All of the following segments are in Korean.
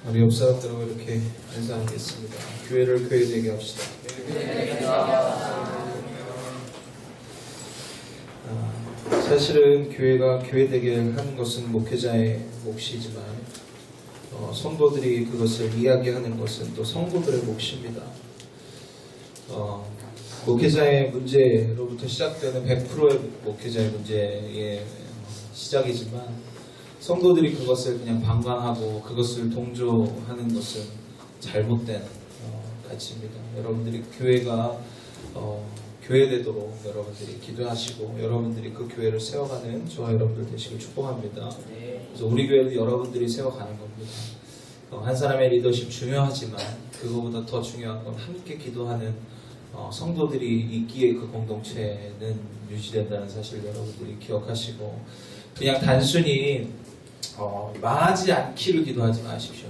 우리 옆 사람들하고 이렇게 인사하겠습니다. 교회를 교회되게 합시다. 사실은 교회가 교회되게 하는 것은 목회자의 몫이지만 성도들이 그것을 이야기하는 것은 또 성도들의 몫입니다. 목회자의 문제로부터 시작되는 100%의 목회자의 문제의 시작이지만 성도들이 그것을 그냥 방관하고 그것을 동조하는 것은 잘못된 가치입니다. 여러분들이 교회가 교회되도록 여러분들이 기도하시고 여러분들이 그 교회를 세워가는 저와 여러분들 되시길 축복합니다. 그래서 우리 교회도 여러분들이 세워가는 겁니다. 한 사람의 리더십 중요하지만 그거보다 더 중요한 건 함께 기도하는 성도들이 있기에 그 공동체는 유지된다는 사실 여러분들이 기억하시고 그냥 단순히 망하지 않기를 기도하지 마십시오.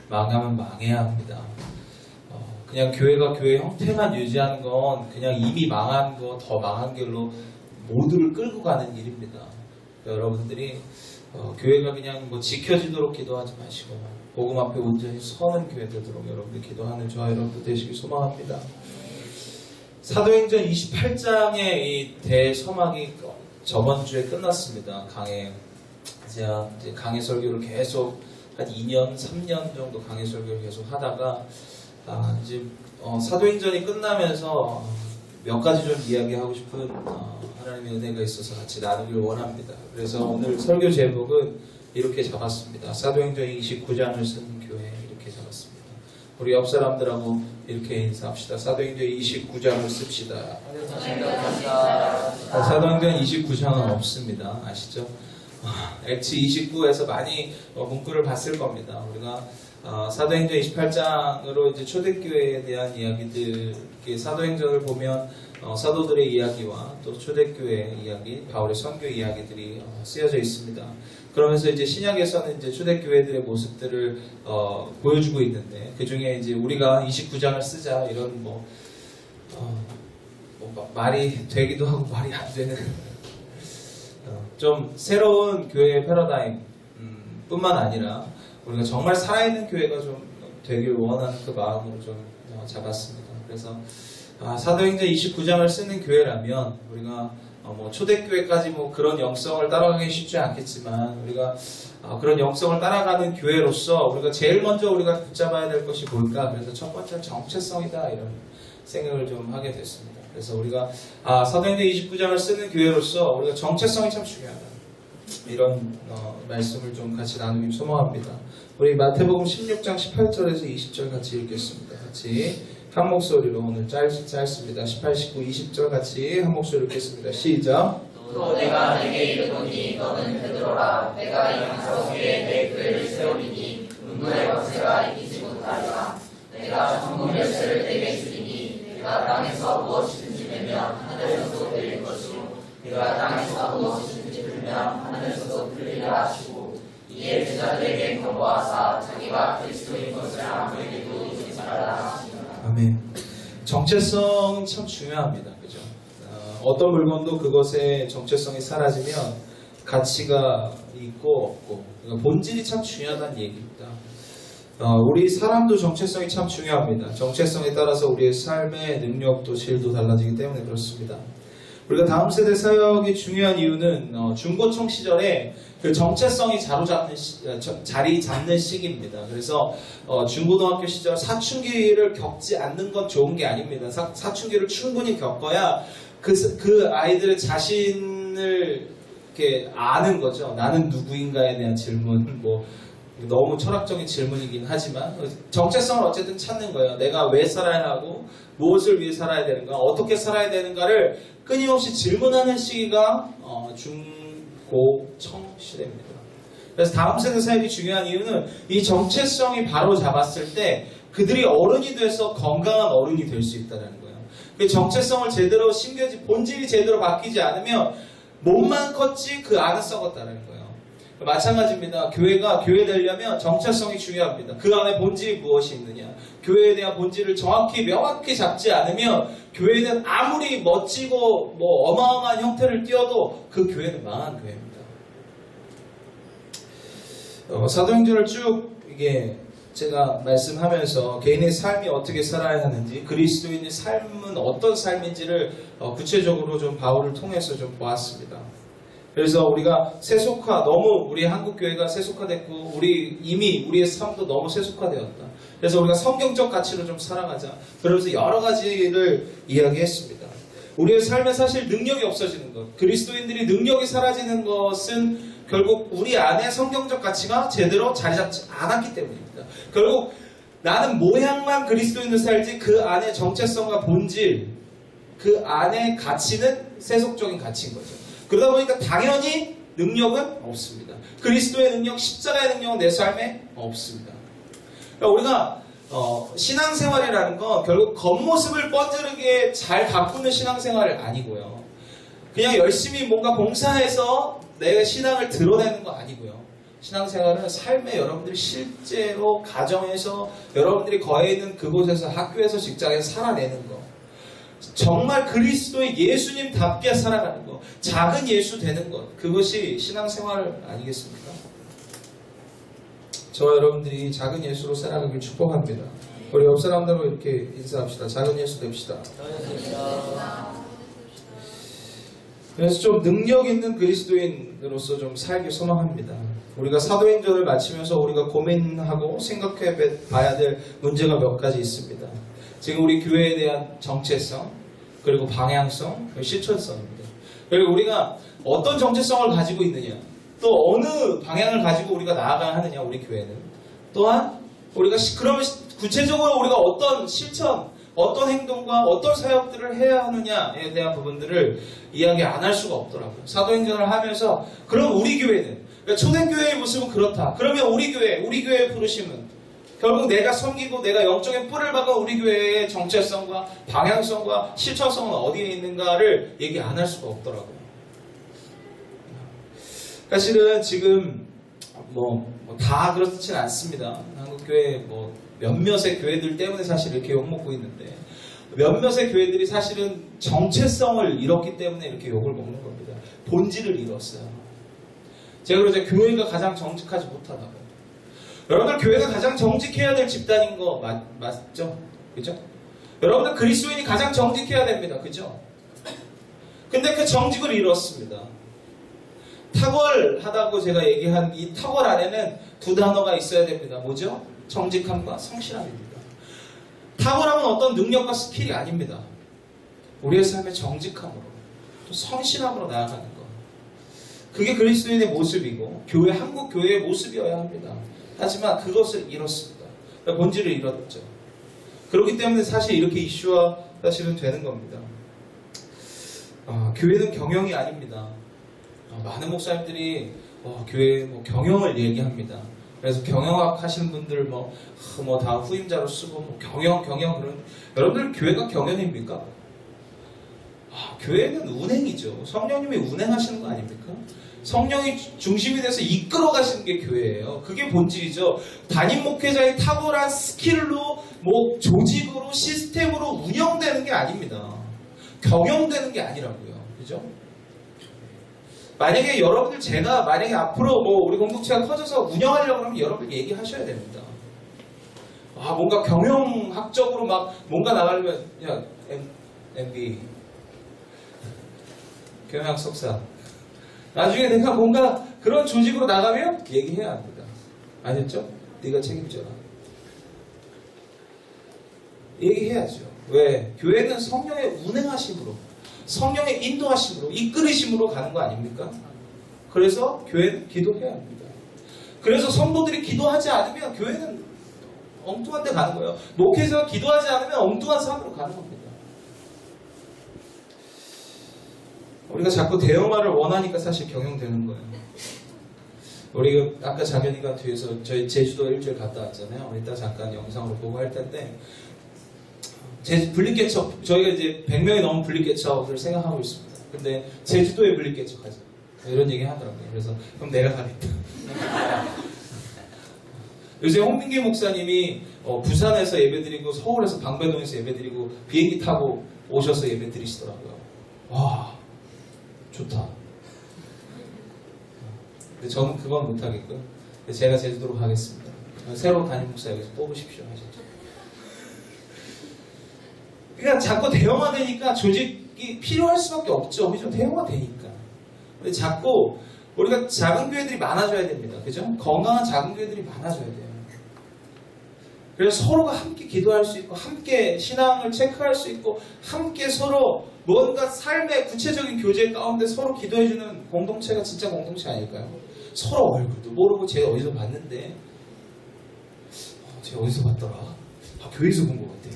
망하면 망해야 합니다. 그냥 교회가 교회 형태만 유지하는 건 그냥 이미 망한 거 더 망한 길로 모두를 끌고 가는 일입니다. 여러분들이 교회가 그냥 지켜지도록 기도하지 마시고 복음 앞에 온전히 서는 교회 되도록 여러분들 기도하는 저와 여러분들 되시길 소망합니다. 사도행전 28장의 이 대서막이 저번 주에 끝났습니다. 제가 이제 강해 설교를 계속 한 2년, 3년 정도 강해 설교를 계속 하다가 이제 사도행전이 끝나면서 몇 가지 좀 이야기하고 싶은 하나님의 은혜가 있어서 같이 나누길 원합니다. 그래서 오늘 설교 제목은 이렇게 잡았습니다. 사도행전 29장을 쓴 교회 이렇게 잡았습니다. 우리 옆 사람들하고 이렇게 인사합시다. 사도행전 29장을 씁시다. 사도행전 29장은 없습니다. 아시죠? 액트 29에서 많이 문구를 봤을 겁니다. 우리가 사도행전 28장으로 이제 초대교회에 대한 이야기들, 사도행전을 보면 사도들의 이야기와 또 초대교회의 이야기, 바울의 선교 이야기들이 쓰여져 있습니다. 그러면서 이제 신약에서는 이제 초대교회들의 모습들을 보여주고 있는데 그 중에 이제 우리가 29장을 쓰자 이런 말이 되기도 하고 말이 안 되는 좀 새로운 교회의 패러다임 뿐만 아니라 우리가 정말 살아있는 교회가 좀 되길 원하는 그 마음으로 좀 잡았습니다. 그래서 사도행전 29장을 쓰는 교회라면 우리가 초대교회까지 그런 영성을 따라가기 쉽지 않겠지만 우리가 그런 영성을 따라가는 교회로서 우리가 제일 먼저 우리가 붙잡아야 될 것이 뭘까? 그래서 첫 번째는 정체성이다 이런 생각을 좀 하게 됐습니다. 그래서 우리가 사도행전 29장을 쓰는 교회로서 우리가 정체성이 참 중요하다. 이런 말씀을 좀 같이 나누기 소망합니다. 우리 마태복음 16장 18절에서 20절 같이 읽겠습니다. 같이 한 목소리로 오늘 짧습니다. 18, 19, 20절 같이 한 목소리로 읽겠습니다. 시작. 또 내가 내게 이르노니 너는 베드로라. 내가 이 반석 위에 내 교회를 세우리니 문문의 권세가 이기지 못하리라. 내가 천국 열쇠를 내게 주리니 내가 땅에서 무엇이든지 내면 하늘에서도 내릴 것이요 내가 땅에서 무엇이든지 풀면 하늘에서도 풀리라 하시고 이에 제자들에게 경고하사 자기가 그리스도인 것을 아무에게도 이르지 말라 하시니라. 아멘. 정체성은 참 중요합니다. 그죠? 어떤 물건도 그것의 정체성이 사라지면 가치가 있고 없고 그러니까 본질이 참 중요하다는 얘기입니다. 우리 사람도 정체성이 참 중요합니다. 정체성에 따라서 우리의 삶의 능력도 질도 달라지기 때문에 그렇습니다. 우리가 다음 세대 사역이 중요한 이유는 중고청 시절에 그 정체성이 자리 잡는 시기입니다. 그래서 중고등학교 시절 사춘기를 겪지 않는 건 좋은 게 아닙니다. 사춘기를 충분히 겪어야 그 아이들의 자신을 이렇게 아는 거죠. 나는 누구인가에 대한 질문, 너무 철학적인 질문이긴 하지만 정체성을 어쨌든 찾는 거예요. 내가 왜 살아야 하고 무엇을 위해 살아야 되는가, 어떻게 살아야 되는가를 끊임없이 질문하는 시기가 중고청 시대입니다. 그래서 다음 세대 사역이 중요한 이유는 이 정체성이 바로 잡았을 때 그들이 어른이 돼서 건강한 어른이 될 수 있다는 거예요. 그 정체성을 제대로 본질이 제대로 바뀌지 않으면 몸만 컸지 그 안은 썩었다는 거예요. 마찬가지입니다. 교회가 교회 되려면 정체성이 중요합니다. 그 안에 본질이 무엇이 있느냐. 교회에 대한 본질을 명확히 잡지 않으면 교회는 아무리 멋지고 어마어마한 형태를 띄워도 그 교회는 망한 교회입니다. 사도행전을 쭉 제가 말씀하면서 개인의 삶이 어떻게 살아야 하는지, 그리스도인의 삶은 어떤 삶인지를 구체적으로 좀 바울을 통해서 좀 보았습니다. 그래서 우리가 세속화, 너무 우리 한국교회가 세속화됐고 이미 우리의 삶도 너무 세속화되었다. 그래서 우리가 성경적 가치로 좀 살아가자. 그러면서 여러 가지를 이야기했습니다. 우리의 삶에 사실 능력이 없어지는 것, 그리스도인들이 능력이 사라지는 것은 결국 우리 안에 성경적 가치가 제대로 자리 잡지 않았기 때문입니다. 결국 나는 모양만 그리스도인으로 살지 그 안에 정체성과 본질, 그 안에 가치는 세속적인 가치인 거죠. 그러다 보니까 당연히 능력은 없습니다. 그리스도의 능력, 십자가의 능력은 내 삶에 없습니다. 그러니까 우리가 신앙생활이라는 건 결국 겉모습을 뻔지르게 잘 가꾸는 신앙생활이 아니고요. 그냥 열심히 뭔가 봉사해서 내 신앙을 드러내는 거 아니고요. 신앙생활은 삶에 여러분들이 실제로 가정에서 여러분들이 거해 있는 그곳에서 학교에서 직장에서 살아내는 거. 정말 그리스도의 예수님답게 살아가는 것, 작은 예수 되는 것, 그것이 신앙생활 아니겠습니까? 저와 여러분들이 작은 예수로 살아가길 축복합니다. 우리 옆 사람들로 이렇게 인사합시다. 작은 예수 됩시다. 그래서 좀 능력 있는 그리스도인으로서 좀 살길 소망합니다. 우리가 사도행전을 마치면서 우리가 고민하고 생각해 봐야 될 문제가 몇 가지 있습니다. 지금 우리 교회에 대한 정체성, 그리고 방향성, 그리고 실천성입니다. 그리고 우리가 어떤 정체성을 가지고 있느냐, 또 어느 방향을 가지고 우리가 나아가야 하느냐, 우리 교회는. 또한 우리가 그러면 구체적으로 우리가 어떤 실천, 어떤 행동과 어떤 사역들을 해야 하느냐에 대한 부분들을 이야기 안 할 수가 없더라고요. 사도행전을 하면서 그럼 우리 교회는, 그러니까 초대교회의 모습은 그렇다. 그러면 우리 교회의 부르심은 결국 내가 섬기고 내가 영적인 뿔을 박은 우리 교회의 정체성과 방향성과 실천성은 어디에 있는가를 얘기 안 할 수가 없더라고요. 사실은 지금 다 그렇진 않습니다. 한국교회 몇몇의 교회들 때문에 사실 이렇게 욕먹고 있는데, 몇몇의 교회들이 사실은 정체성을 잃었기 때문에 이렇게 욕을 먹는 겁니다. 본질을 잃었어요. 제가 그러죠. 교회가 가장 정직하지 못하다고. 여러분들 교회가 가장 정직해야 될 집단인 거 맞죠? 그죠? 여러분들 그리스도인이 가장 정직해야 됩니다. 그죠? 근데 그 정직을 잃었습니다. 탁월하다고 제가 얘기한 이 탁월 안에는 두 단어가 있어야 됩니다. 뭐죠? 정직함과 성실함입니다. 탁월함은 어떤 능력과 스킬이 아닙니다. 우리의 삶의 정직함으로, 또 성실함으로 나아가는 것. 그게 그리스도인의 모습이고 한국 교회의 모습이어야 합니다. 하지만 그것을 잃었습니다. 본질을 잃었죠. 그렇기 때문에 사실 이렇게 이슈화 사실은 되는 겁니다. 교회는 경영이 아닙니다. 많은 목사님들이 교회 경영을 얘기합니다. 그래서 경영학 하시는 분들 다 후임자로 쓰고 경영 그런, 여러분들 교회가 경영입니까? 교회는 운행이죠. 성령님이 운행하시는 거 아닙니까? 성령이 중심이 돼서 이끌어 가시는 게 교회예요. 그게 본질이죠. 담임 목회자의 탁월한 스킬로 조직으로 시스템으로 운영되는 게 아닙니다. 경영되는 게 아니라고요. 그죠? 만약에 여러분들 만약에 앞으로 우리 공동체가 커져서 운영하려고 하면 여러분들 얘기하셔야 됩니다. 뭔가 경영학적으로 뭔가 나가려면 MB 경영학 석사, 나중에 내가 뭔가 그런 조직으로 나가면 얘기해야 합니다. 아셨죠? 네가 책임져라. 얘기해야죠. 왜? 교회는 성령의 운행하심으로, 성령의 인도하심으로, 이끌으심으로 가는 거 아닙니까? 그래서 교회는 기도해야 합니다. 그래서 성도들이 기도하지 않으면 교회는 엉뚱한 데 가는 거예요. 목회자가 기도하지 않으면 엉뚱한 삶으로 가는 겁니다. 우리가 자꾸 대형화를 원하니까 사실 경영되는 거예요. 우리 아까 장현이가 뒤에서 저희 제주도 일주일 갔다 왔잖아요. 이따 잠깐 영상으로 보고 할 텐데, 분리개척, 저희가 이제 100명이 넘은 분리개척을 생각하고 있습니다. 근데 제주도에 분리개척 하자, 이런 얘기 하더라고요. 그래서 그럼 내가 가겠다. 요새 홍민기 목사님이 부산에서 예배드리고 서울에서 방배동에서 예배드리고 비행기 타고 오셔서 예배드리시더라고요. 와, 좋다. 근데 저는 그건 못하겠고요. 제가 제주도로 가겠습니다. 새로 담임 목사 여기서 뽑으십시오 하셨죠. 그러니까 자꾸 대형화되니까 조직이 필요할 수밖에 없죠. 그죠? 대형화되니까. 근데 자꾸 우리가 작은 교회들이 많아져야 됩니다. 그죠? 건강한 작은 교회들이 많아져야 돼요. 그래서 서로가 함께 기도할 수 있고, 함께 신앙을 체크할 수 있고, 함께 서로 뭔가 삶의 구체적인 교제 가운데 서로 기도해주는 공동체가 진짜 공동체 아닐까요? 서로 얼굴도 모르고 제가 어디서 봤는데, 제가 어디서 봤더라? 교회에서 본 것 같아.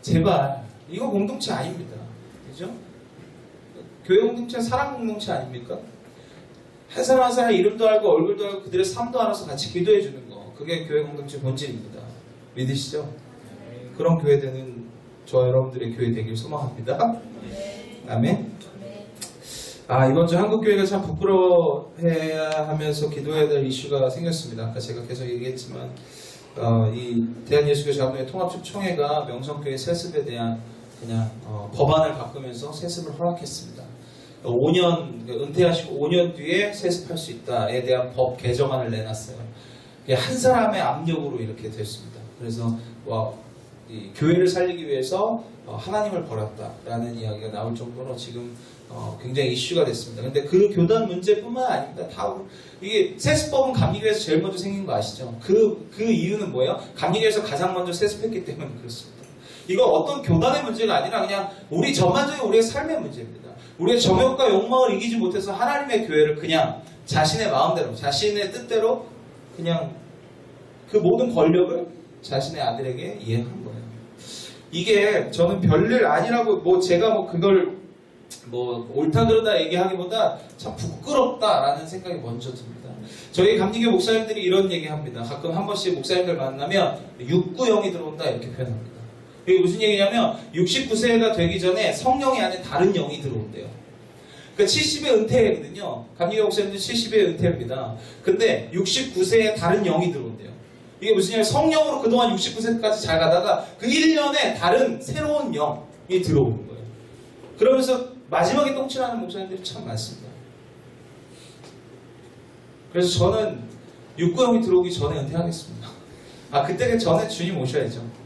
제발, 이거 공동체 아닙니다. 그죠? 교회 공동체, 사랑 공동체 아닙니까? 한 사람 한 사람 이름도 알고 얼굴도 알고 그들의 삶도 알아서 같이 기도해 주는 거, 그게 교회 공동체 본질입니다. 믿으시죠? 그런 교회 되는 저와 여러분들의 교회 되길 소망합니다. 아멘. 이번 주 한국교회가 참 부끄러워해야 하면서 기도해야 될 이슈가 생겼습니다. 아까 제가 계속 얘기했지만 이 대한예수교 자문회 통합적 총회가 명성교회 세습에 대한 그냥 법안을 바꾸면서 세습을 허락했습니다. 5년 은퇴하시고 5년 뒤에 세습할 수 있다에 대한 법 개정안을 내놨어요. 한 사람의 압력으로 이렇게 됐습니다. 그래서 이 교회를 살리기 위해서 하나님을 버렸다라는 이야기가 나올 정도로 지금 굉장히 이슈가 됐습니다. 근데 그 교단 문제뿐만 아닙니다. 다 이게 세습법은 감리교에서 제일 먼저 생긴 거 아시죠? 그 이유는 뭐예요? 감리교에서 가장 먼저 세습했기 때문에 그렇습니다. 이거 어떤 교단의 문제가 아니라 그냥 우리 전반적인 우리의 삶의 문제입니다. 우리의 정욕과 욕망을 이기지 못해서 하나님의 교회를 그냥 자신의 마음대로, 자신의 뜻대로 그냥 그 모든 권력을 자신의 아들에게 이행한 거예요. 이게 저는 별일 아니라고 제가 그걸 옳다 그르다 얘기하기보다 참 부끄럽다라는 생각이 먼저 듭니다. 저희 감리교 목사님들이 이런 얘기합니다. 가끔 한 번씩 목사님들 만나면 육구영이 들어온다 이렇게 표현합니다. 이게 무슨 얘기냐면 69세가 되기 전에 성령이 아닌 다른 영이 들어온대요. 그러니까 70에 은퇴거든요. 감리교 목사님들 70에 은퇴입니다. 근데 69세에 다른 영이 들어온대요. 이게 무슨 얘기냐면 성령으로 그동안 69세까지 잘 가다가 그 1년에 다른 새로운 영이 들어오는 거예요. 그러면서 마지막에 똥칠하는 목사님들이 참 많습니다. 그래서 저는 육구영이 들어오기 전에 은퇴하겠습니다. 그때 전에 주님 오셔야죠.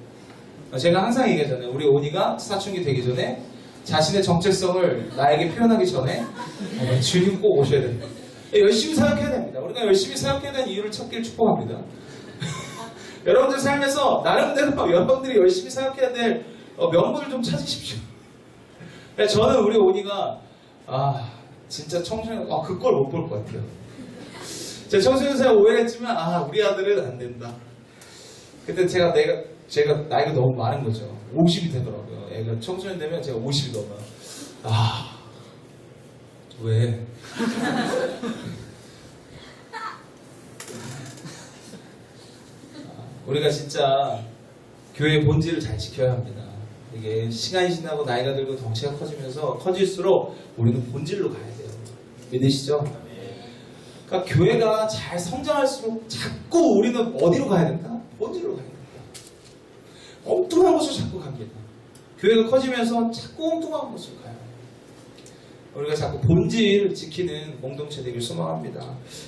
제가 항상 얘기하잖아요. 우리 오니가 사춘기 되기 전에 자신의 정체성을 나에게 표현하기 전에 주님 꼭 오셔야 됩니다. 열심히 사역해야 됩니다. 우리가 열심히 사역해야 되는 이유를 찾기를 축복합니다. 여러분들 삶에서 나름대로 여러분들이 열심히 사역해야 될 명분을 좀 찾으십시오. 저는 우리 오니가 진짜 청소년 그걸 못 볼 것 같아요. 제가 청소년 사역 오해했지만 우리 아들은 안 된다. 그때 제가 나이가 너무 많은 거죠. 50이 되더라고요. 애가 청소년 되면 제가 50이 넘어요. 왜? 우리가 진짜 교회의 본질을 잘 지켜야 합니다. 이게 시간이 지나고 나이가 들고 덩치가 커지면서 커질수록 우리는 본질로 가야 돼요. 믿으시죠? 그러니까 교회가 잘 성장할수록 자꾸 우리는 어디로 가야 된다? 본질로 가야 된다. 엉뚱한 곳으로 자꾸 갑니다. 교회가 커지면서 자꾸 엉뚱한 곳으로 가요. 우리가 자꾸 본질을 지키는 공동체 되길 소망합니다.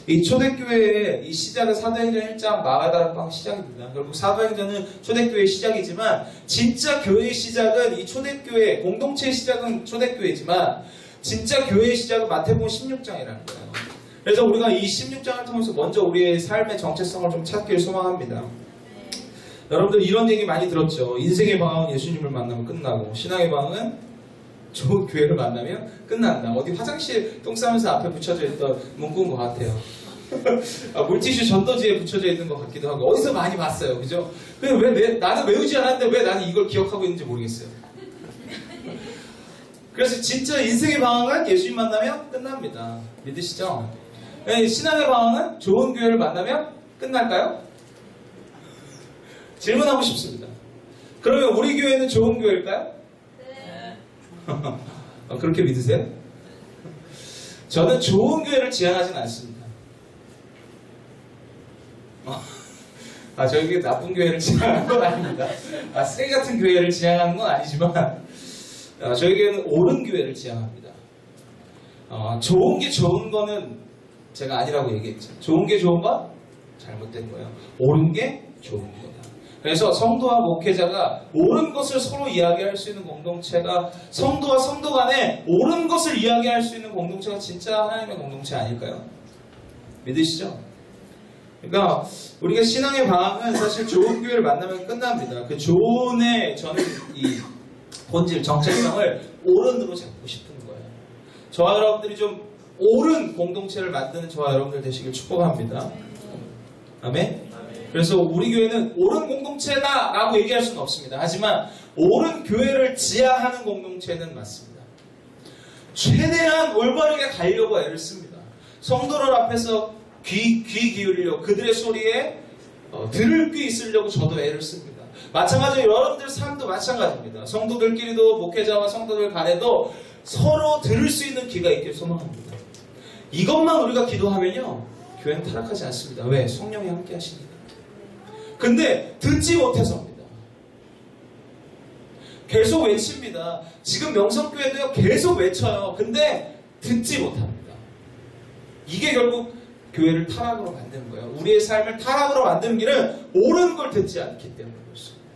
이 초대교회의 이 시작은 사도행전 1장 마가다락방 시작입니다. 결국 사도행전은 초대교회의 시작이지만 진짜 교회의 시작은 이 초대교회, 공동체의 시작은 초대교회지만 진짜 교회의 시작은 마태복음 16장이라는 거예요. 그래서 우리가 이 16장을 통해서 먼저 우리의 삶의 정체성을 좀 찾기를 소망합니다. 여러분들 이런 얘기 많이 들었죠. 인생의 방황은 예수님을 만나면 끝나고 신앙의 방황은 좋은 교회를 만나면 끝난다. 어디 화장실 똥 싸면서 앞에 붙여져 있던 문구인 것 같아요. 물티슈 전도지에 붙여져 있는 것 같기도 하고 어디서 많이 봤어요. 그죠? 왜 나는 외우지 않았는데 왜 나는 이걸 기억하고 있는지 모르겠어요. 그래서 진짜 인생의 방황은 예수님 만나면 끝납니다. 믿으시죠? 신앙의 방황은 좋은 교회를 만나면 끝날까요? 질문하고 싶습니다. 그러면 우리 교회는 좋은 교회일까요? 네. 그렇게 믿으세요? 저는 좋은 교회를 지향하진 않습니다. 저에게 나쁜 교회를 지향하는 건 아닙니다. 쓰레기 같은 교회를 지향하는 건 아니지만 저에게는 옳은 교회를 지향합니다. 좋은 게 좋은 거는 제가 아니라고 얘기했죠. 좋은 게 좋은 건 잘못된 거예요. 옳은 게 좋은 거다. 그래서 성도와 목회자가 옳은 것을 서로 이야기할 수 있는 공동체가, 성도와 성도 간에 옳은 것을 이야기할 수 있는 공동체가 진짜 하나님의 공동체 아닐까요? 믿으시죠? 그러니까 우리가 신앙의 방향은 사실 좋은 교회를 만나면 끝납니다. 그 좋은의 저는 이 본질, 정체성을 옳은으로 잡고 싶은 거예요. 저와 여러분들이 좀 옳은 공동체를 만드는 저와 여러분들 되시길 축복합니다. 아멘? 그래서 우리 교회는 옳은 공동체다 라고 얘기할 수는 없습니다. 하지만 옳은 교회를 지향하는 공동체는 맞습니다. 최대한 올바르게 가려고 애를 씁니다. 성도들 앞에서 귀 기울이려고, 그들의 소리에 들을 귀 있으려고 저도 애를 씁니다. 마찬가지로 여러분들 삶도 마찬가지입니다. 성도들끼리도, 목회자와 성도들 간에도 서로 들을 수 있는 귀가 있길 소망합니다. 이것만 우리가 기도하면요, 교회는 타락하지 않습니다. 왜? 성령이 함께 하시니까. 근데 듣지 못해서입니다. 계속 외칩니다. 지금 명성교회도요, 계속 외쳐요. 근데 듣지 못합니다. 이게 결국 교회를 타락으로 만드는 거예요. 우리의 삶을 타락으로 만드는 길은 옳은 걸 듣지 않기 때문에 그렇습니다.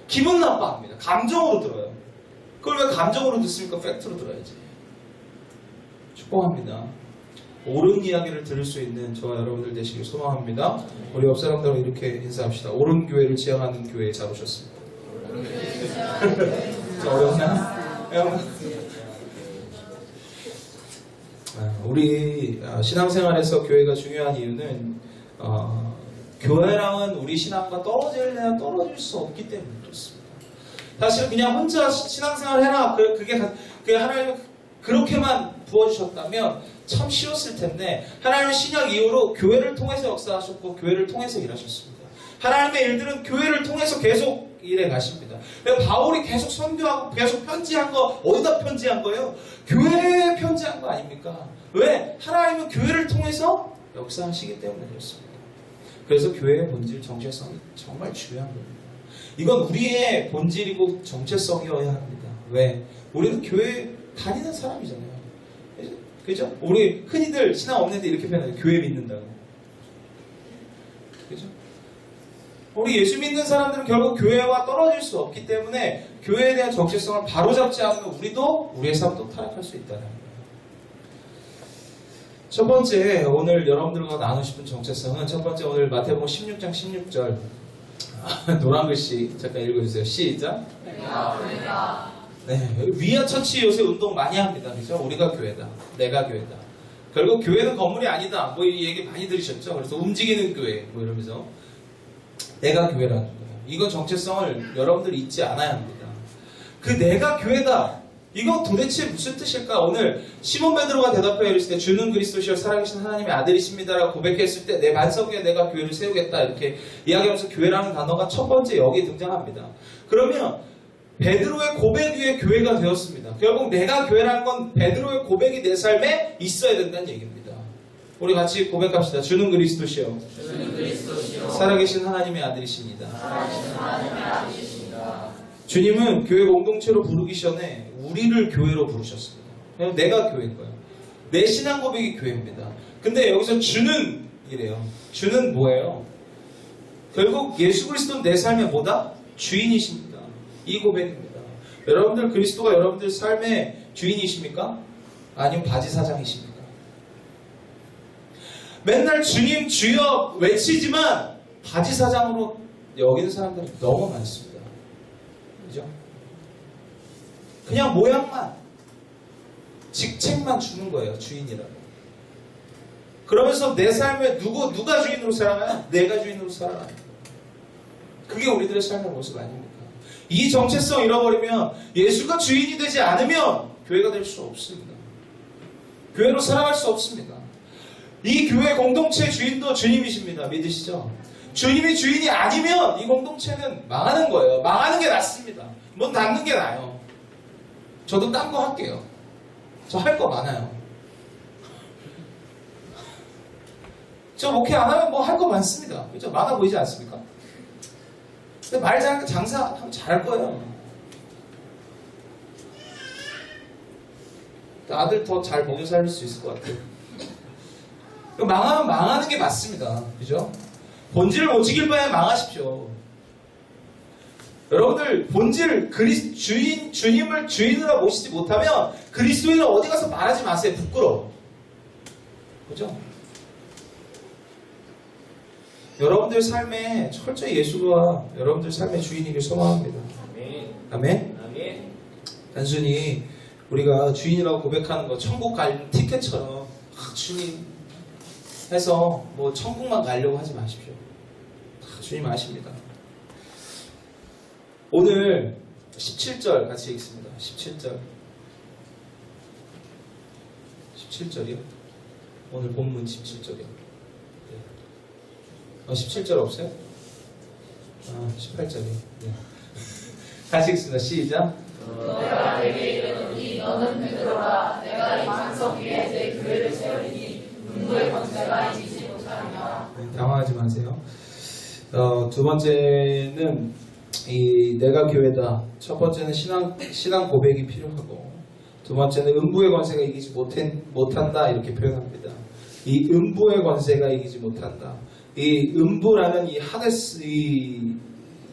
기분 나빠합니다. 감정으로 들어요. 그걸 왜 감정으로 듣습니까? 팩트로 들어야지. 축복합니다. 옳은 이야기를 들을 수 있는 저와 여러분들 되시길 소망합니다. 우리 옆 사람들하고 이렇게 인사합시다. 옳은 교회를 지향하는 교회에 잘 오셨습니다. 어렵나? 우리 신앙생활에서 교회가 중요한 이유는 교회랑은 우리 신앙과 떨어질래야 떨어질 수 없기 때문에 그렇습니다. 사실 그냥 혼자 신앙생활 해라, 그게 하나님 그렇게만 부어주셨다면 참 쉬웠을 텐데, 하나님은 신약 이후로 교회를 통해서 역사하셨고 교회를 통해서 일하셨습니다. 하나님의 일들은 교회를 통해서 계속 일해 가십니다. 바울이 계속 선교하고 계속 편지한 거 어디다 편지한 거예요? 교회에 편지한 거 아닙니까? 왜? 하나님은 교회를 통해서 역사하시기 때문에 그렇습니다. 그래서 교회의 본질, 정체성이 정말 중요한 겁니다. 이건 우리의 본질이고 정체성이어야 합니다. 왜? 우리는 교회 다니는 사람이잖아요. 그죠? 우리 흔히들 신앙 없는데 이렇게 표현해요. 교회 믿는다고. 그죠? 우리 예수 믿는 사람들은 결국 교회와 떨어질 수 없기 때문에 교회에 대한 정체성을 바로잡지 않으면 우리도 우리의 삶도 타락할 수 있다는 거예요. 첫 번째, 오늘 여러분들과 나누고 싶은 정체성은, 첫 번째, 오늘 마태복음 16장 16절 노란 글씨 잠깐 읽어주세요. 시작. 네, 위아 처치 요새 운동 많이 합니다. 그죠? 우리가 교회다. 내가 교회다. 결국 교회는 건물이 아니다. 뭐 이 얘기 많이 들으셨죠? 그래서 움직이는 교회 뭐 이러면서 내가 교회라는 거예요. 이건 정체성을 여러분들 잊지 않아야 합니다. 그 내가 교회다. 이거 도대체 무슨 뜻일까? 오늘 시몬 베드로가 대답하여 이르시되 주는 그리스도시여 살아계신 하나님의 아들이십니다라고 고백했을 때 내 반석 위에 내가 교회를 세우겠다 이렇게 이야기하면서 교회라는 단어가 첫 번째 여기에 등장합니다. 그러면 베드로의 고백 위에 교회가 되었습니다. 결국 내가 교회라는 건 베드로의 고백이 내 삶에 있어야 된다는 얘기입니다. 우리 같이 고백합시다. 주는 그리스도시여 살아계신 하나님의 아들이십니다. 주님은 교회 공동체로 부르기 전에 우리를 교회로 부르셨습니다. 그냥 내가 교회인 거예요. 내 신앙 고백이 교회입니다. 근데 여기서 주는 이래요. 주는 뭐예요? 결국 예수 그리스도는 내 삶의 뭐다? 주인이십니다. 이 고백입니다. 여러분들 그리스도가 여러분들 삶의 주인이십니까? 아니면 바지사장이십니까? 맨날 주님 주여 외치지만 바지사장으로 여기는 사람들이 너무 많습니다. 그죠? 그냥 모양만, 직책만 주는 거예요. 주인이라고. 그러면서 내 삶에 누가 주인으로 살아가요? 내가 주인으로 살아가요. 그게 우리들의 삶의 모습 아닙니까? 이 정체성 잃어버리면, 예수가 주인이 되지 않으면 교회가 될 수 없습니다. 교회로 살아갈 수 없습니다. 이 교회 공동체 주인도 주님이십니다. 믿으시죠? 주님이 주인이 아니면 이 공동체는 망하는 거예요. 망하는 게 낫습니다. 문 닫는 게 나아요. 저도 딴 거 할게요. 저 할 거 많아요. 저 목회 안 하면 뭐 할 거 많습니다. 그죠? 많아 보이지 않습니까? 근데 말 잘하니까 장사하면 잘할 거예요. 아들 더 잘 먹여 살릴 수 있을 것 같아요. 망하면 망하는 게 맞습니다. 그죠? 본질을 못 지킬 바에 망하십시오. 여러분들 본질 주님을 주인으로 모시지 못하면 그리스도인은 어디 가서 말하지 마세요. 부끄러워. 그죠? 여러분들 삶에 철저히 예수가 여러분들 삶의 주인이길 소망합니다. 아멘. 아멘. 단순히 우리가 주인이라고 고백하는 거 천국 갈 티켓처럼 주님 해서 뭐 천국만 가려고 하지 마십시오. 다 주님 아십니다. 오늘 17절 같이 읽습니다. 17절. 17절이요? 오늘 본문 17절이요. 17절 없어요? 18절이요. 네. 같이 읽습니다. 시작. 내가 내게 이르노니 너는 베드로라 내가 이 반석 위에 내 교회를 세우리니 문무의 권세가 이기지 못하리라. 당황하지 마세요. 두 번째는 이 내가 교회다. 첫 번째는 신앙 고백이 필요하고 두 번째는 음부의 권세가 이기지 못한다 이렇게 표현합니다. 이 음부의 권세가 이기지 못한다. 이 음부라는 이 하데스 이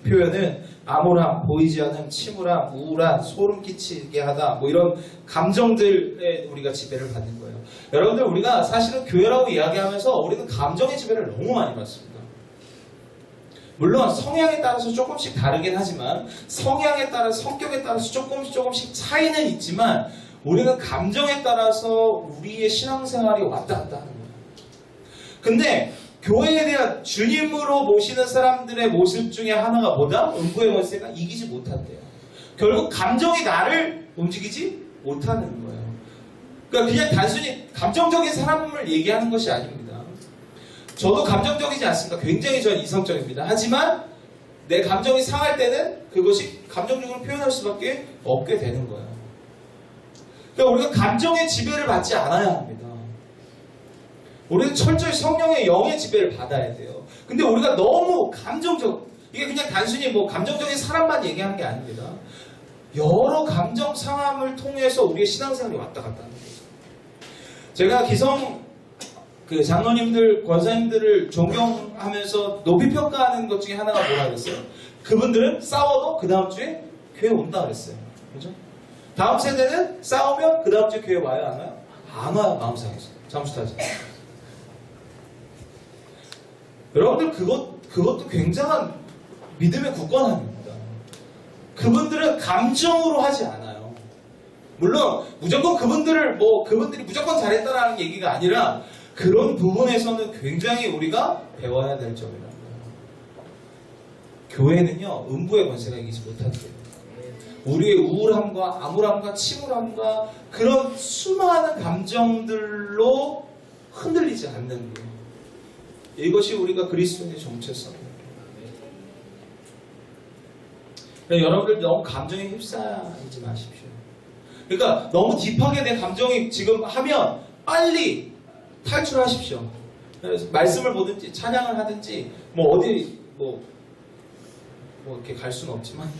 표현은 암울함, 보이지 않는 침울함, 우울한, 소름 끼치게 하다 뭐 이런 감정들에 우리가 지배를 받는 거예요. 여러분들 우리가 사실은 교회라고 이야기하면서 우리는 감정의 지배를 너무 많이 받습니다. 물론 성향에 따라서 조금씩 다르긴 하지만 성향에 따라 성격에 따라서 조금씩 차이는 있지만 우리는 감정에 따라서 우리의 신앙생활이 왔다 갔다 하는 거예요. 근데 교회에 대한 주님으로 모시는 사람들의 모습 중에 하나가 뭐다? 음부의 권세가 이기지 못한대요. 결국 감정이 나를 움직이지 못하는 거예요. 그러니까 그냥 단순히 감정적인 사람을 얘기하는 것이 아닙니다. 저도 감정적이지 않습니다. 굉장히 저는 이성적입니다. 하지만 내 감정이 상할 때는 그것이 감정적으로 표현할 수밖에 없게 되는 거예요. 그러니까 우리가 감정의 지배를 받지 않아야 합니다. 우리는 철저히 성령의 영의 지배를 받아야 돼요. 근데 우리가 너무 이게 그냥 단순히 뭐 감정적인 사람만 얘기하는 게 아닙니다. 여러 감정 상함을 통해서 우리의 신앙생활이 왔다 갔다 하는 거예요. 제가 기성 장로님들, 권사님들을 존경하면서 높이 평가하는 것 중에 하나가 뭐라 그랬어요? 그분들은 싸워도 그 다음 주에 교회 온다 그랬어요. 그죠? 다음 세대는 싸우면 그 다음 주에 교회 와요? 안 와요? 안 와요. 마음 상해서. 잠수타지. 여러분들 그것도 굉장한 믿음의 굳건함입니다. 그분들은 감정으로 하지 않아요. 물론 무조건 그분들이 무조건 잘했다라는 얘기가 아니라 그런 부분에서는 굉장히 우리가 배워야 될 점이라는 거예요. 교회는요 음부의 권세가 이기지 못한대요. 우리의 우울함과 암울함과 침울함과 그런 수많은 감정들로 흔들리지 않는 거예요. 이것이 우리가 그리스도인의 정체성입니다. 여러분들 너무 감정에 휩싸이지 마십시오. 그러니까 너무 딥하게 내 감정이 지금 하면 빨리 탈출하십시오. 그래서 말씀을 보든지 찬양을 하든지 어디 이렇게 갈 수는 없지만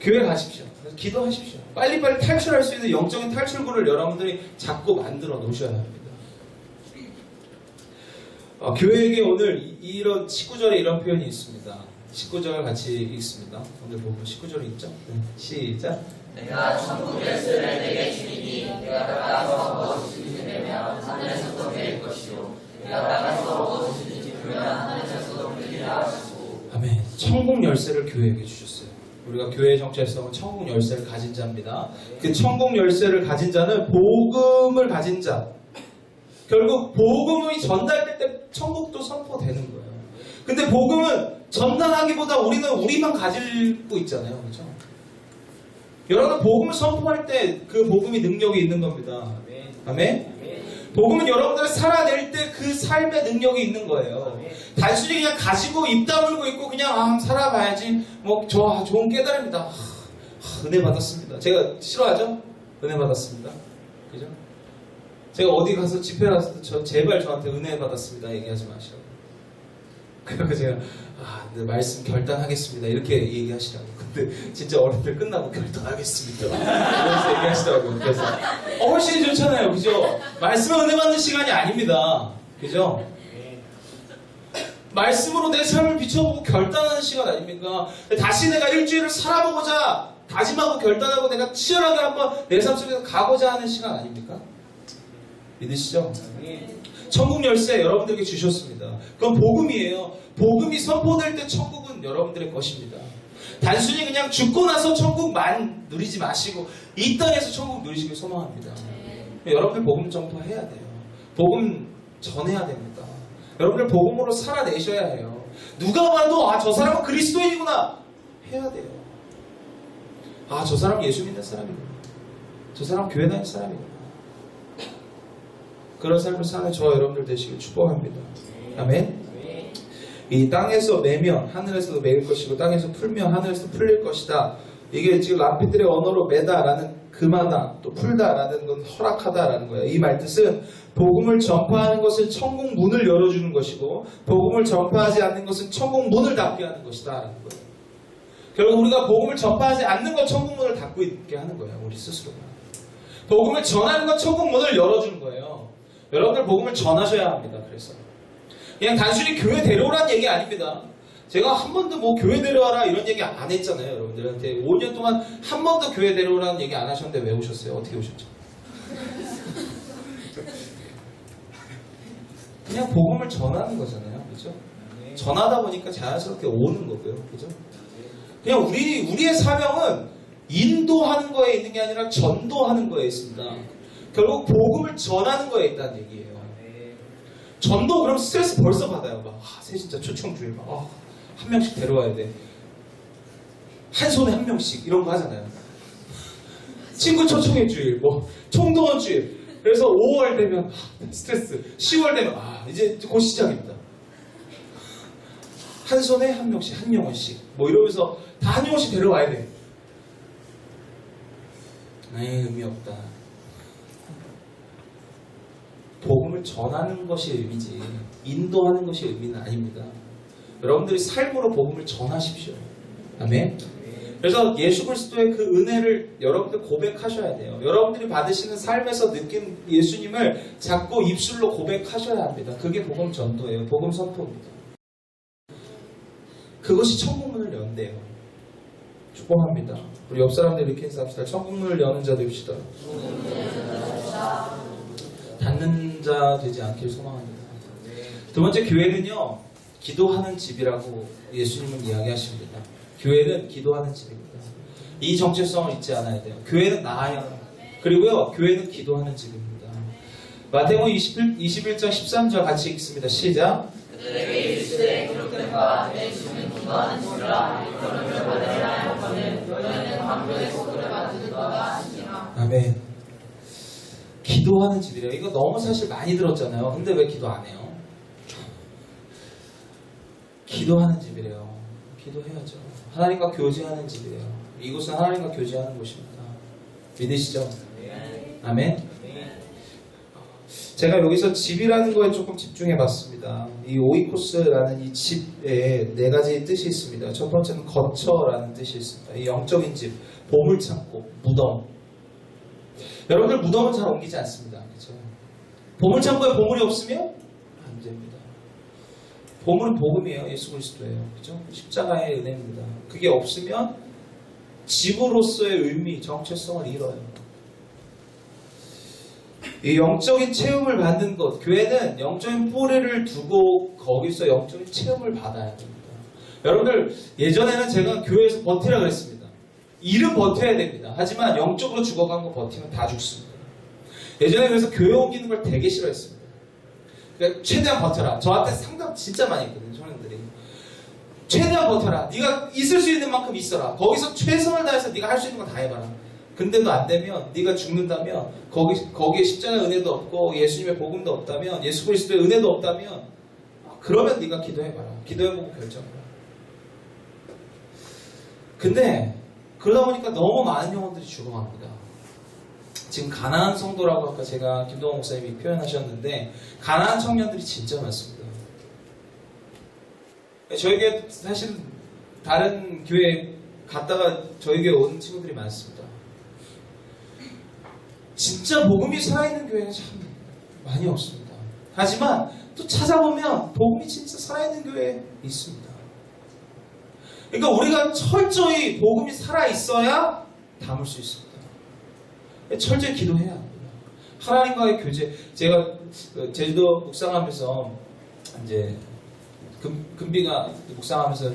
교회 가십시오. 기도하십시오. 빨리빨리 탈출할 수 있는 영적인 탈출구를 여러분들이 자꾸 만들어 놓으셔야 합니다. 교회에게 오늘 이런 19절에 이런 표현이 있습니다. 19절 같이 읽습니다. 오늘 보면 19절이 있죠? 네. 시작. 내가 천국 열쇠를 내게 주리니 내가 나가서 무엇이든지 되면 하늘에서도 베일 것이요 내가 나가서 무엇이든지 풀면 하늘에서도 풀리라 하시고. 아멘. 천국 열쇠를 교회에게 주셨어요. 우리가 교회의 정체성은 천국 열쇠를 가진 자입니다. 그 천국 열쇠를 가진 자는 복음을 가진 자. 결국 복음이 전달될 때 천국도 선포되는 거예요. 근데 복음은 전달하기보다 우리는 우리만 가지고 있잖아요. 그렇죠? 여러분 복음을 선포할 때 그 복음이 능력이 있는 겁니다. 아멘? 복음은 여러분들을 살아낼 때 그 삶의 능력이 있는 거예요. 단순히 그냥 가지고 입 다물고 있고 그냥 살아봐야지 좋은 깨달음이다. 은혜 받았습니다. 제가 싫어하죠? 은혜 받았습니다. 그죠? 제가 어디 가서 집회 가서 제발 저한테 은혜 받았습니다 얘기하지 마시라고. 그래서 제가 네, 말씀 결단하겠습니다 이렇게 얘기하시라고. 근데 진짜 어른들 끝나고 결단하겠습니다 이러면서 얘기하시더라고요. 그래서 훨씬 좋잖아요. 그죠? 말씀은 은혜 받는 시간이 아닙니다. 그죠? 말씀으로 내 삶을 비춰보고 결단하는 시간 아닙니까? 다시 내가 일주일을 살아보고자 다짐하고 결단하고 내가 치열하게 한번 내 삶 속에서 가고자 하는 시간 아닙니까? 믿으시죠? 천국 열쇠 여러분들에게 주셨습니다. 그건 복음이에요. 복음이 선포될 때 천국은 여러분들의 것입니다. 단순히 그냥 죽고 나서 천국만 누리지 마시고 이 땅에서 천국 누리시길 소망합니다. 여러분들 복음 전파해야 돼요. 복음 전해야 됩니다. 여러분들 복음으로 살아내셔야 해요. 누가 봐도 저 사람은 그리스도인이구나 해야 돼요. 저 사람 예수 믿는 사람이구나. 저 사람 교회 다니는 사람이구나. 그런 삶을 사는 저와 여러분들 되시길 축복합니다. 아멘. 이 땅에서 매면 하늘에서도 매일 것이고 땅에서 풀면 하늘에서 풀릴 것이다. 이게 지금 랍피들의 언어로 매다라는 금하다 또 풀다라는 건 허락하다라는 거예요. 이 말뜻은 복음을 전파하는 것은 천국 문을 열어주는 것이고 복음을 전파하지 않는 것은 천국 문을 닫게 하는 것이다 라는 거예요. 결국 우리가 복음을 전파하지 않는 건 천국 문을 닫고 있게 하는 거예요. 우리 스스로가. 복음을 전하는 건 천국 문을 열어주는 거예요. 여러분들 복음을 전하셔야 합니다. 그래서 그냥 단순히 교회 데려오라는 얘기 아닙니다. 제가 한 번도 뭐 교회 데려와라 이런 얘기 안 했잖아요. 여러분들한테 5년 동안 한 번도 교회 데려오라는 얘기 안 하셨는데 왜 오셨어요? 어떻게 오셨죠? 그냥 복음을 전하는 거잖아요. 그죠? 전하다 보니까 자연스럽게 오는 거고요. 그죠? 그냥 우리의 사명은 인도하는 거에 있는 게 아니라 전도하는 거에 있습니다. 결국 복음을 전하는 거에 있다는 얘기예요. 전도 그럼 스트레스 벌써 받아요. 새 진짜 초청주일 한 명씩 데려와야 돼. 한 손에 한 명씩 이런 거 하잖아요. 친구 초청의 주일, 총동원 주일. 그래서 5월 되면 스트레스, 10월 되면 이제 곧 시작입니다. 한 손에 한 명씩, 한 영혼씩 이러면서 다 한 영혼씩 데려와야 돼. 의미 없다. 복음을 전하는 것이 의미지 인도하는 것이 의미는 아닙니다. 여러분들이 삶으로 복음을 전하십시오. 아멘. 그래서 예수 그리스도의 그 은혜를 여러분들 고백하셔야 돼요. 여러분들이 받으시는 삶에서 느낀 예수님을 자꾸 입술로 고백하셔야 합니다. 그게 복음 전도예요. 복음 선포입니다. 그것이 천국문을 연대요. 축복합니다. 우리 옆 사람들 이렇게 인사합시다. 천국문을 여는 자 됩시다. 닫는 자 되지 않길 소망합니다. 두 번째, 교회는요 기도하는 집이라고 예수님은 이야기하십니다. 교회는 기도하는 집입니다. 이 정체성을 잊지 않아야 돼요. 교회는 나아요. 그리고요 교회는 기도하는 집입니다. 마태복음 21장 13절 같이 읽습니다. 시작. 그들에게 이르시되 기록된바 내 주는 기도하는 집이라 너는 받으리라 하였거늘 너희는 방주의 소금을 만드는 바가 아니니라. 아멘. 기도하는 집이래요. 이거 너무 사실 많이 들었잖아요. 근데 왜 기도 안 해요? 기도하는 집이래요. 기도해야죠. 하나님과 교제하는 집이래요. 이곳은 하나님과 교제하는 곳입니다. 믿으시죠? 아멘. 제가 여기서 집이라는 거에 조금 집중해 봤습니다. 이 오이코스라는 이 집에 네 가지 뜻이 있습니다. 첫 번째는 거처라는 뜻이 있습니다. 이 영적인 집, 보물창고, 무덤. 여러분들 무덤은 잘 옮기지 않습니다. 그렇죠? 보물창고에 보물이 없으면 안 됩니다. 보물은 복음이에요. 예수 그리스도예요. 그렇죠? 십자가의 은혜입니다. 그게 없으면 집으로서의 의미, 정체성을 잃어요. 이 영적인 체험을 받는 것, 교회는 영적인 뿌리를 두고 거기서 영적인 체험을 받아야 됩니다. 여러분들 예전에는 제가 교회에서 버티라 그랬습니다. 일은 버텨야 됩니다. 하지만 영적으로 죽어간 거 버티면 다 죽습니다. 예전에 그래서 교회 옮기는 걸 되게 싫어했습니다. 그러니까 최대한 버텨라. 저한테 상담 진짜 많이 했거든요. 청년들이. 최대한 버텨라. 네가 있을 수 있는 만큼 있어라. 거기서 최선을 다해서 네가 할 수 있는 거 다 해봐라. 근데도 안 되면 네가 죽는다면 거기에 십자가의 은혜도 없고 예수님의 복음도 없다면 예수 그리스도의 은혜도 없다면 그러면 네가 기도해봐라. 기도해보고 결정해라. 근데 그러다 보니까 너무 많은 영혼들이 죽어갑니다. 지금 가난한 성도라고 아까 제가 김동원 목사님이 표현하셨는데 가난한 청년들이 진짜 많습니다. 저에게 사실 다른 교회 갔다가 저희 교회 온 친구들이 많습니다. 진짜 복음이 살아있는 교회는 참 많이 없습니다. 하지만 또 찾아보면 복음이 진짜 살아있는 교회에 있습니다. 그러니까 우리가 철저히 복음이 살아있어야 담을 수 있습니다. 철저히 기도해야 합니다. 하나님과의 교제. 제가 제주도 묵상하면서 이제 금비가 묵상하면서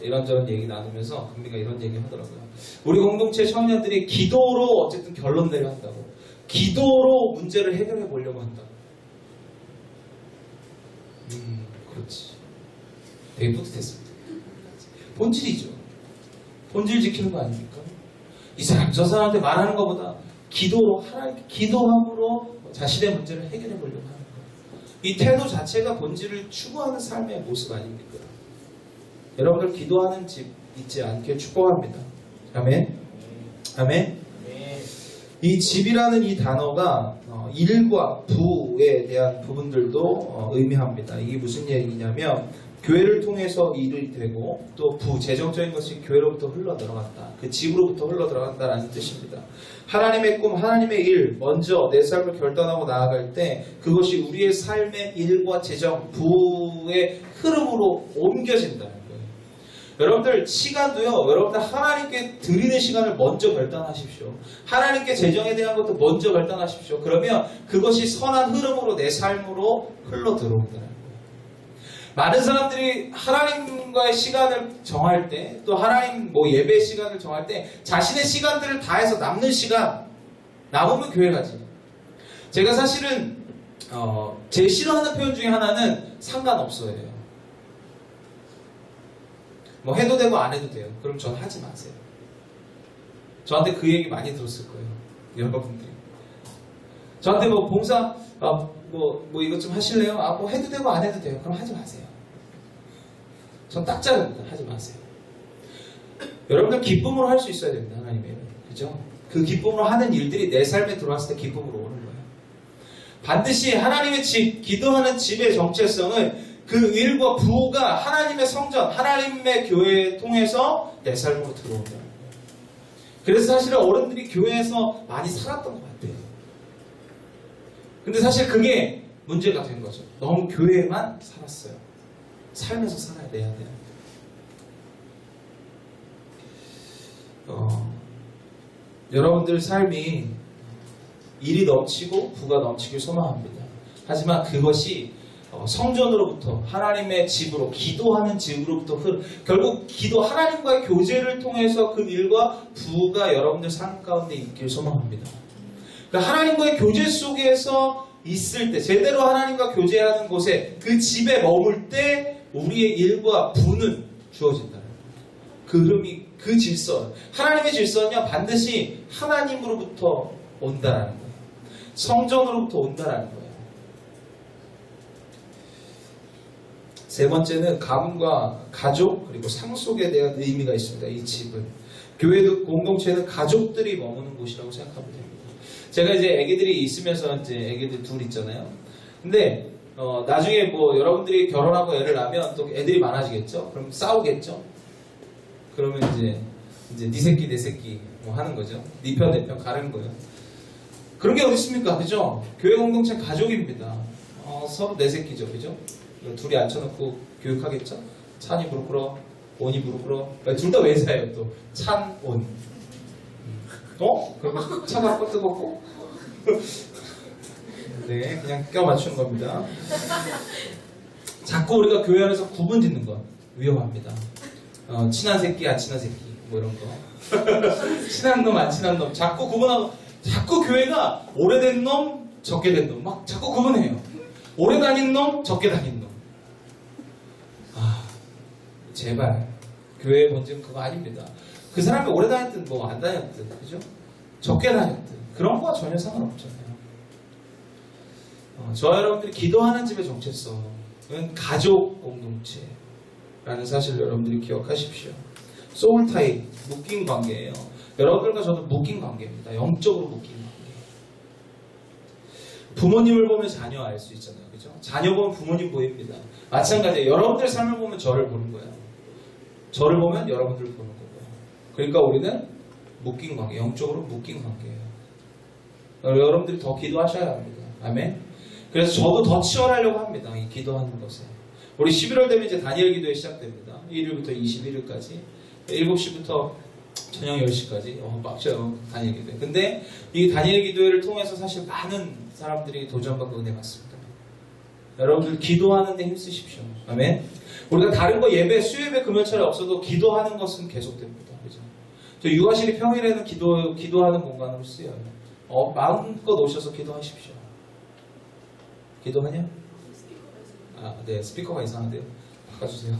이런저런 얘기 나누면서 금비가 이런 얘기 하더라고요. 우리 공동체 청년들이 기도로 어쨌든 결론 내려 한다고. 기도로 문제를 해결해 보려고 한다. 그렇지. 되게 뿌듯했습니다. 본질이죠. 본질 지키는 거 아닙니까? 이 사람 저 사람한테 말하는 것보다 기도로 하나님께 기도함으로 자신의 문제를 해결해 보려고 하는 거예요. 이 태도 자체가 본질을 추구하는 삶의 모습 아닙니까? 여러분들 기도하는 집 있지 않게 축복합니다. 아멘. 아멘. 이 집이라는 이 단어가 일과 부에 대한 부분들도 의미합니다. 이게 무슨 얘기냐면 교회를 통해서 일이 되고 또 재정적인 것이 교회로부터 흘러 들어간다. 그 집으로부터 흘러 들어간다라는 뜻입니다. 하나님의 꿈, 하나님의 일, 먼저 내 삶을 결단하고 나아갈 때 그것이 우리의 삶의 일과 재정, 부의 흐름으로 옮겨진다는 거예요. 여러분들 시간도요. 여러분들 하나님께 드리는 시간을 먼저 결단하십시오. 하나님께 재정에 대한 것도 먼저 결단하십시오. 그러면 그것이 선한 흐름으로 내 삶으로 흘러 들어온다는 거예요. 많은 사람들이 하나님과의 시간을 정할 때, 또 하나님 예배 시간을 정할 때 자신의 시간들을 다해서 남는 시간, 남으면 교회 가지. 제가 사실은 제일 싫어하는 표현 중에 하나는 상관없어예요. 해도 되고 안 해도 돼요. 그럼 전 하지 마세요. 저한테 그 얘기 많이 들었을 거예요. 여러분들이. 저한테 봉사, 이것 좀 하실래요? 해도 되고 안 해도 돼요. 그럼 하지 마세요. 전 딱 자릅니다. 하지 마세요. 여러분들 기쁨으로 할 수 있어야 됩니다. 하나님의 일은. 그죠? 그 기쁨으로 하는 일들이 내 삶에 들어왔을 때 기쁨으로 오는 거예요. 반드시 하나님의 집, 기도하는 집의 정체성은 그 일과 부가 하나님의 성전, 하나님의 교회를 통해서 내 삶으로 들어온다는 거예요. 그래서 사실은 어른들이 교회에서 많이 살았던 것 같아요. 근데 사실 그게 문제가 된 거죠. 너무 교회에만 살았어요. 삶에서 살아야 돼요. 여러분들 삶이 일이 넘치고 부가 넘치길 소망합니다. 하지만 그것이 성전으로부터 하나님의 집으로 기도하는 집으로부터 결국 하나님과의 교제를 통해서 그 일과 부가 여러분들 삶 가운데 있길 소망합니다. 그러니까 하나님과의 교제 속에서 있을 때 제대로 하나님과 교제하는 곳에 그 집에 머물 때 우리의 일과 부는 주어진다는 거예요. 그 흐름이 그 질서 하나님의 질서는요 반드시 하나님으로부터 온다라는 거예요. 성전으로부터 온다라는 거예요. 세 번째는 가문과 가족 그리고 상속에 대한 의미가 있습니다. 이 집은 교회도 공동체는 가족들이 머무는 곳이라고 생각하면 됩니다. 제가 이제 애기들이 있으면서 이제 애기들 둘 있잖아요. 근데 나중에 여러분들이 결혼하고 애를 낳으면 또 애들이 많아지겠죠. 그럼 싸우겠죠. 그러면 이제 네 새끼 내 새끼 하는 거죠. 네 편 내 편 가르는 거예요. 그런 게 어디 있습니까, 그죠? 교회 공동체 가족입니다. 서로 내 새끼죠, 그죠? 둘이 앉혀놓고 교육하겠죠? 찬이 무릎 꿇어, 온이 무릎 꿇어. 둘 다 외사예요, 또. 찬, 온. 그러면 차갑고 뜨겁고? 네, 그냥 껴 맞추는 겁니다. 자꾸 우리가 교회 안에서 구분 짓는 건 위험합니다. 친한 새끼, 안 친한 새끼, 이런 거. 친한 놈, 안 친한 놈. 자꾸 구분하고, 자꾸 교회가 오래된 놈, 적게 된 놈. 막 자꾸 구분해요. 오래 다닌 놈, 적게 다닌 놈. 제발. 교회의 본질은 그거 아닙니다. 그 사람이 오래 다녔든 안 다녔든, 그죠? 적게 다녔든. 그런 거와 전혀 상관없잖아요. 저와 여러분들이 기도하는 집의 정체성은 가족 공동체라는 사실을 여러분들이 기억하십시오. 소울타입, 묶인 관계예요. 여러분들과 저도 묶인 관계입니다. 영적으로 묶인 관계. 부모님을 보면 자녀 알 수 있잖아요. 그죠? 자녀 보면 부모님 보입니다. 마찬가지예요. 여러분들 삶을 보면 저를 보는 거예요. 저를 보면 여러분들을 보는 거고요. 그러니까 우리는 묶인 관계, 영적으로 묶인 관계예요. 여러분들이 더 기도하셔야 합니다. 아멘. 그래서 저도 더 치열하려고 합니다. 이 기도하는 것에. 우리 11월 되면 이제 다니엘 기도회 시작됩니다. 1일부터 21일까지. 7시부터 저녁 10시까지. 빡쳐요. 다니엘 기도회. 근데 이 다니엘 기도회를 통해서 사실 많은 사람들이 도전받고 은혜 받습니다. 여러분들 기도하는 데 힘쓰십시오. 아멘. 우리가 다른 거 예배, 수요예배, 금요일철에 없어도 기도하는 것은 계속됩니다. 그죠? 저 육아실이 평일에는 기도하는 공간으로 쓰여요. 마음껏 오셔서 기도하십시오. 기도하냐? 네, 스피커가 이상한데요. 바꿔주세요.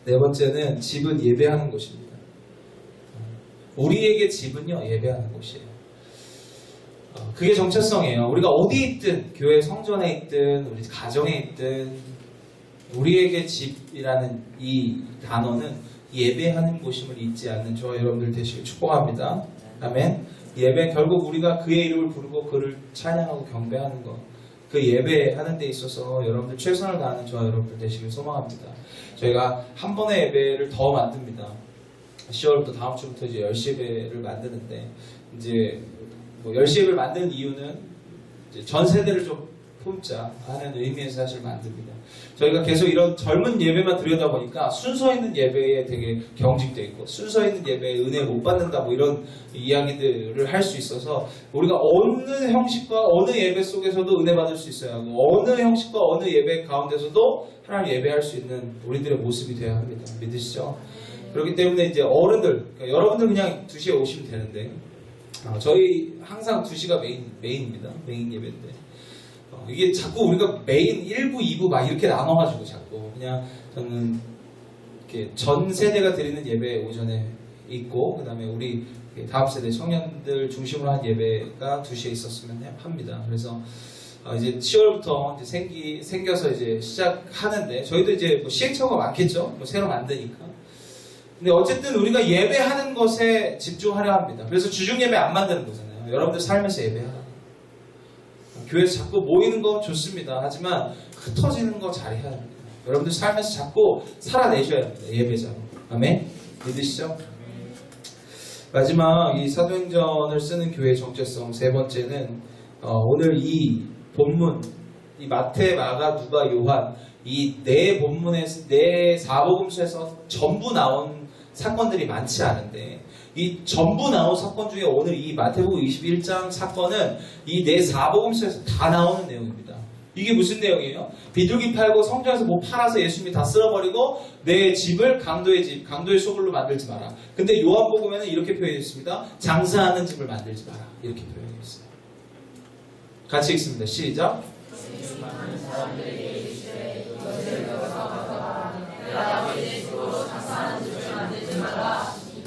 네 번째는 집은 예배하는 곳입니다. 우리에게 집은요, 예배하는 곳이에요. 그게 정체성이에요. 우리가 어디 있든, 교회 성전에 있든, 우리 가정에 있든, 우리에게 집이라는 이 단어는 예배하는 곳임을 잊지 않는 저와 여러분들 되시길 축복합니다. 아멘. 예배, 결국 우리가 그의 이름을 부르고 그를 찬양하고 경배하는 것. 그 예배하는 데 있어서 여러분들 최선을 다하는 저와 여러분들 되시길 소망합니다. 저희가 한 번의 예배를 더 만듭니다. 10월부터 다음 주부터 이제 10시 예배를 만드는데, 이제 10시 예배를 만드는 이유는 이제 전 세대를 좀 품자 하는 의미에서 사실 만듭니다. 저희가 계속 이런 젊은 예배만 들여다보니까 순서 있는 예배에 되게 경직되어 있고 순서 있는 예배에 은혜 못 받는다 뭐 이런 이야기들을 할 수 있어서 우리가 어느 형식과 어느 예배 속에서도 은혜 받을 수 있어야 하고 어느 형식과 어느 예배 가운데서도 하나님 예배할 수 있는 우리들의 모습이 되어야 합니다. 믿으시죠? 그렇기 때문에 이제 어른들, 그러니까 여러분들 그냥 2시에 오시면 되는데 저희 항상 2시가 메인입니다. 메인 예배인데 이게 자꾸 우리가 메인 1부, 2부 막 이렇게 나눠가지고 자꾸 그냥 저는 이렇게 전 세대가 드리는 예배 오전에 있고 그 다음에 우리 다음 세대 청년들 중심으로 한 예배가 2시에 있었으면 합니다. 그래서 이제 10월부터 이제 생겨서 이제 시작하는데 저희도 이제 뭐 시행착오가 많겠죠. 뭐 새로 만드니까. 근데 어쨌든 우리가 예배하는 것에 집중하려 합니다. 그래서 주중 예배 안 만드는 거잖아요. 여러분들 삶에서 예배하라. 교회에서 자꾸 모이는 건 좋습니다. 하지만 흩어지는 거 잘해야 합니다. 여러분들 삶에서 자꾸 살아내셔야 합니다. 예배자로. 아멘? 믿으시죠? 마지막 이 사도행전을 쓰는 교회의 정체성 세 번째는 오늘 이 본문 이 마태, 마가, 누가, 요한 이 네 본문에서 네 사복음서에서 전부 나온 사건들이 많지 않은데 이 전부 나온 사건 중에 오늘 이 마태복음 21장 사건은 이 네 사복음서에서 다 나오는 내용입니다. 이게 무슨 내용이에요? 비둘기 팔고 성전에서 뭐 팔아서 예수님이 다 쓸어버리고 내 집을 강도의 집, 강도의 소굴로 만들지 마라. 근데 요한복음에는 이렇게 표현되어 있습니다. 장사하는 집을 만들지 마라. 이렇게 표현되어 있어요. 같이 읽습니다. 시작.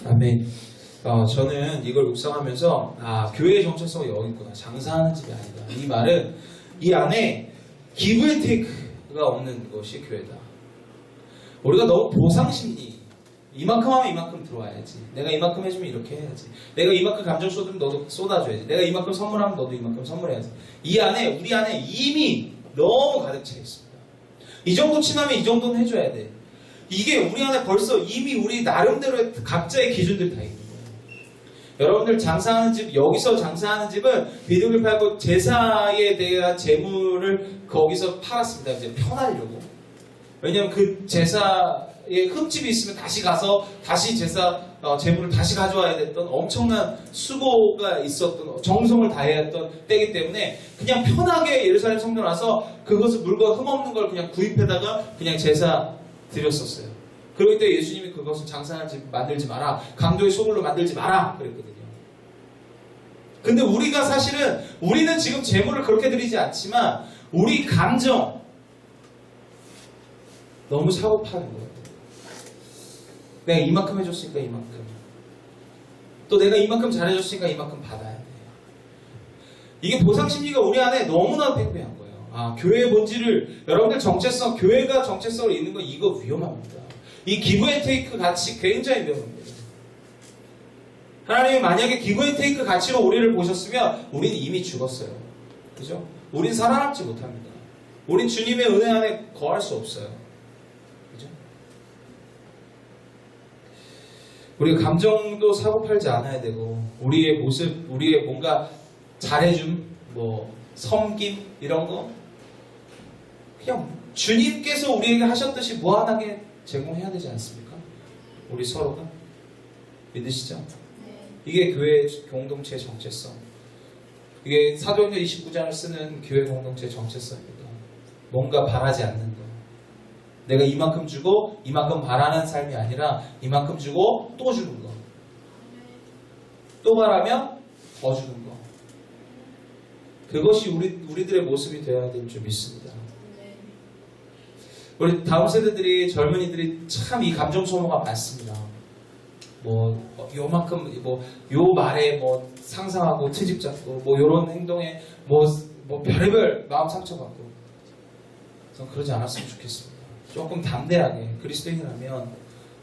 아멘. 저는 이걸 묵상하면서 교회의 정체성이 여기 있구나. 장사하는 집이 아니다. 이 말은 이 안에 give and take가 없는 것이 교회다. 우리가 너무 보상심리 이만큼 하면 이만큼 들어와야지. 내가 이만큼 해주면 이렇게 해야지. 내가 이만큼 감정 쏟으면 너도 쏟아줘야지. 내가 이만큼 선물하면 너도 이만큼 선물해야지. 이 안에 우리 안에 이미 너무 가득 차 있습니다. 이 정도 치나면 이 정도는 해줘야 돼. 이게 우리 안에 벌써 이미 우리 나름대로의 각자의 기준들이 다 있는 거예요. 여러분들 장사하는 집, 여기서 장사하는 집은 비둘기 팔고 제사에 대한 재물을 거기서 팔았습니다. 이제 편하려고. 왜냐면 그 제사에 흠집이 있으면 다시 가서 다시 제사 재물을 다시 가져와야 됐던 엄청난 수고가 있었던 정성을 다해야 했던 때이기 때문에 그냥 편하게 예루살렘 성전 와서 그것을 물건 흠없는 걸 그냥 구입해다가 그냥 제사 드렸었어요. 그러기 때문에 예수님이 그것을 장사하는 집 만들지 마라. 강도의 소굴로 만들지 마라. 그랬거든요. 근데 우리가 사실은 우리는 지금 재물을 그렇게 드리지 않지만 우리 감정 너무 사고 파는 거예요. 내가 이만큼 해줬으니까 이만큼. 또 내가 이만큼 잘해줬으니까 이만큼 받아야 돼. 이게 보상심리가 우리 안에 너무나 팽배한 거예요. 교회의 본질을 여러분들 정체성, 교회가 정체성을 잃는 건 이거 위험합니다. 이 기브 앤 테이크 가치 굉장히 위험합니다. 하나님이 만약에 기브 앤 테이크 가치로 우리를 보셨으면 우리는 이미 죽었어요. 그죠? 우린 살아남지 못합니다. 우린 주님의 은혜 안에 거할 수 없어요. 그죠? 우리가 감정도 사고 팔지 않아야 되고 우리의 모습, 우리의 뭔가 잘해줌, 뭐 섬김 이런 거 그냥 주님께서 우리에게 하셨듯이 무한하게 제공해야 되지 않습니까? 우리 서로가 믿으시죠? 이게 교회 공동체의 정체성. 이게 사도행전 29장을 쓰는 교회 공동체의 정체성입니다. 뭔가 바라지 않는 거. 내가 이만큼 주고 이만큼 바라는 삶이 아니라 이만큼 주고 또 주는 거. 또 바라면 더 주는 거. 그것이 우리들의 모습이 되어야 될 줄 믿습니다. 우리 다음 세대들이 젊은이들이 참 이 감정 소모가 많습니다. 뭐 요만큼 요 말에 뭐 상상하고 트집 잡고 뭐 요런 행동에 뭐 별의별 마음 상처받고 전 그러지 않았으면 좋겠습니다. 조금 담대하게 그리스도인이라면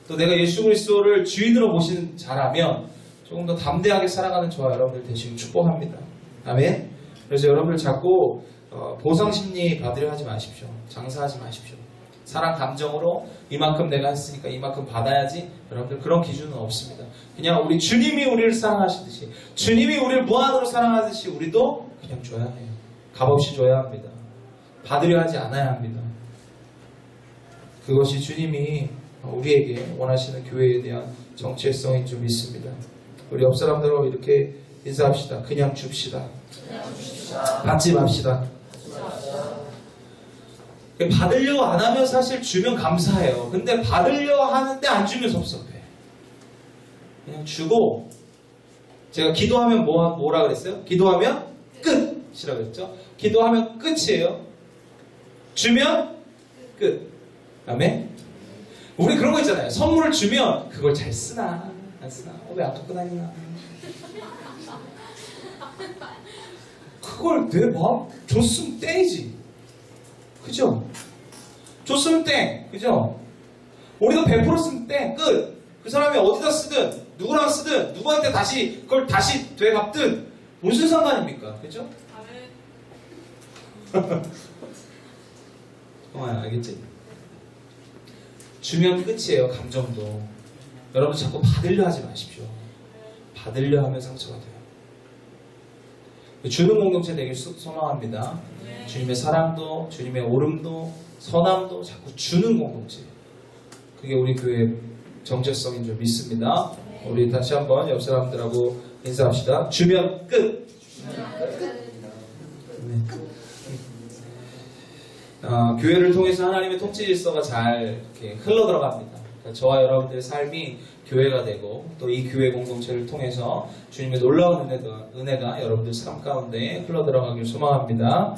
또 내가 예수 그리스도를 주인으로 모시는 자라면 조금 더 담대하게 살아가는 저와 여러분들 되시길 축복합니다. 아멘. 그래서 여러분들 자꾸 보상심리 받으려 하지 마십시오. 장사하지 마십시오. 사랑 감정으로 이만큼 내가 했으니까 이만큼 받아야지. 여러분들 그런 기준은 없습니다. 그냥 우리 주님이 우리를 사랑하시듯이 주님이 우리를 무한으로 사랑하듯이 우리도 그냥 줘야 해요. 값없이 줘야 합니다. 받으려 하지 않아야 합니다. 그것이 주님이 우리에게 원하시는 교회에 대한 정체성인 줄 믿습니다. 우리 옆 사람들하고 이렇게 인사합시다. 그냥 줍시다. 받지 맙시다. 받으려고 안 하면 사실 주면 감사해요. 근데 받으려고 하는데 안 주면 섭섭해. 그냥 주고, 제가 기도하면 뭐라 그랬어요? 기도하면 끝이라고 그랬죠? 기도하면 끝이에요. 주면 끝. 아멘? 우리 그런 거 있잖아요. 선물을 주면 그걸 잘 쓰나 안 쓰나 왜 안 갖고 다니나 그걸 내 마음 줬으면 땡이지. 그죠? 줬으면 땡. 그죠? 우리도 100% 땡. 끝. 그 사람이 어디다 쓰든 누구랑 쓰든 누구한테 다시 그걸 다시 되갚든 무슨 상관입니까? 그죠? 알겠지? 주면 끝이에요. 감정도. 여러분 자꾸 받으려 하지 마십시오. 받으려 하면 상처가 돼요. 주는 공동체 되길 소망합니다. 주님의 사랑도 주님의 오름도 선함도 자꾸 주는 공동체. 그게 우리 교회의 정체성인 줄 믿습니다. 우리 다시 한번 옆 사람들하고 인사합시다. 주면 끝. 교회를 통해서 하나님의 통치 질서가 잘 이렇게 흘러 들어갑니다. 그러니까 저와 여러분들의 삶이 교회가 되고 또 이 교회 공동체를 통해서 주님의 놀라운 은혜가 여러분들 삶 가운데 흘러 들어가길 소망합니다.